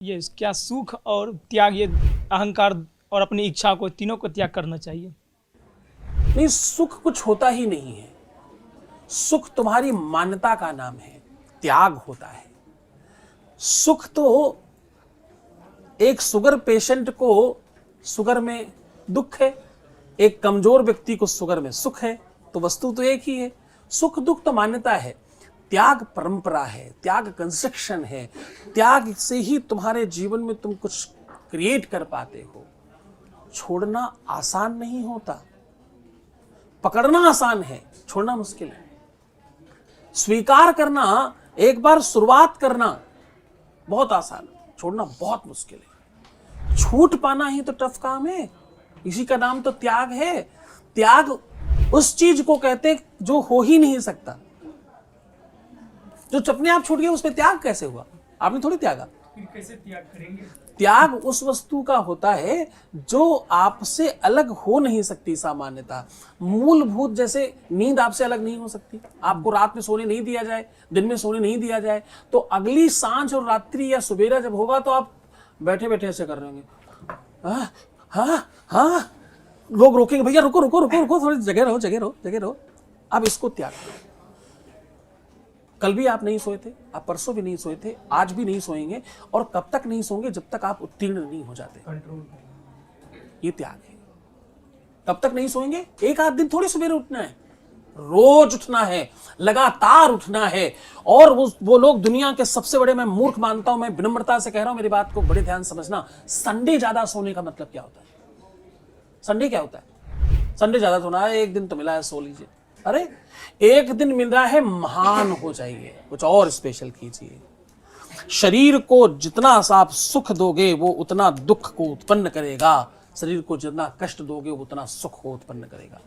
ये क्या सुख और त्याग, ये अहंकार और अपनी इच्छा को, तीनों को त्याग करना चाहिए? नहीं, सुख कुछ होता ही नहीं है। सुख तुम्हारी मान्यता का नाम है, त्याग होता है। सुख तो एक शुगर पेशेंट को शुगर में दुख है, एक कमजोर व्यक्ति को शुगर में सुख है, तो वस्तु तो एक ही है। सुख दुख तो मान्यता है, त्याग परंपरा है, त्याग कंस्ट्रक्शन है। त्याग से ही तुम्हारे जीवन में तुम कुछ क्रिएट कर पाते हो। छोड़ना आसान नहीं होता, पकड़ना आसान है, छोड़ना मुश्किल है। स्वीकार करना, एक बार शुरुआत करना बहुत आसान है, छोड़ना बहुत मुश्किल है। छूट पाना ही तो टफ काम है, इसी का नाम तो त्याग है। त्याग उस चीज को कहते जो हो ही नहीं सकता। जो अपने आप छूट गया उसमें त्याग कैसे हुआ? आपने थोड़ी त्यागा। कैसे त्याग करेंगे? त्याग उस वस्तु का होता है जो आपसे अलग हो नहीं सकती। सामान्यता मूलभूत, जैसे नींद आपसे अलग नहीं हो सकती। आपको रात में सोने नहीं दिया जाए, दिन में सोने नहीं दिया जाए, तो अगली सांझ और रात्रि या सुबेरा जब होगा तो आप बैठे बैठे ऐसे कर रहे होंगे। हाँ हाँ, लोग रोकेंगे, भैया रुको रुको रुको रुको, थोड़ी जगह रहो जगह रहो जगह रहो। अब इसको त्याग करो। कल भी आप नहीं सोए थे, आप परसों भी नहीं सोए थे, आज भी नहीं सोएंगे, और कब तक नहीं सोएंगे? जब तक आप उत्तीर्ण नहीं हो जाते। ये त्याग है। कब तक नहीं सोएंगे? एक आध दिन थोड़ी सवेरे उठना है, रोज उठना है, लगातार उठना है। और वो लोग दुनिया के सबसे बड़े, मैं मूर्ख मानता हूं, मैं विनम्रता से कह रहा हूं, मेरी बात को बड़े ध्यान समझना। संडे ज्यादा सोने का मतलब क्या होता है? संडे क्या होता है? संडे ज्यादा सोना है, एक दिन तो मिला है, सो लीजिए। अरे एक दिन मिल रहा है, महान हो जाइए, कुछ और स्पेशल कीजिए। शरीर को जितना आप सुख दोगे वो उतना दुख को उत्पन्न करेगा, शरीर को जितना कष्ट दोगे वो उतना सुख को उत्पन्न करेगा।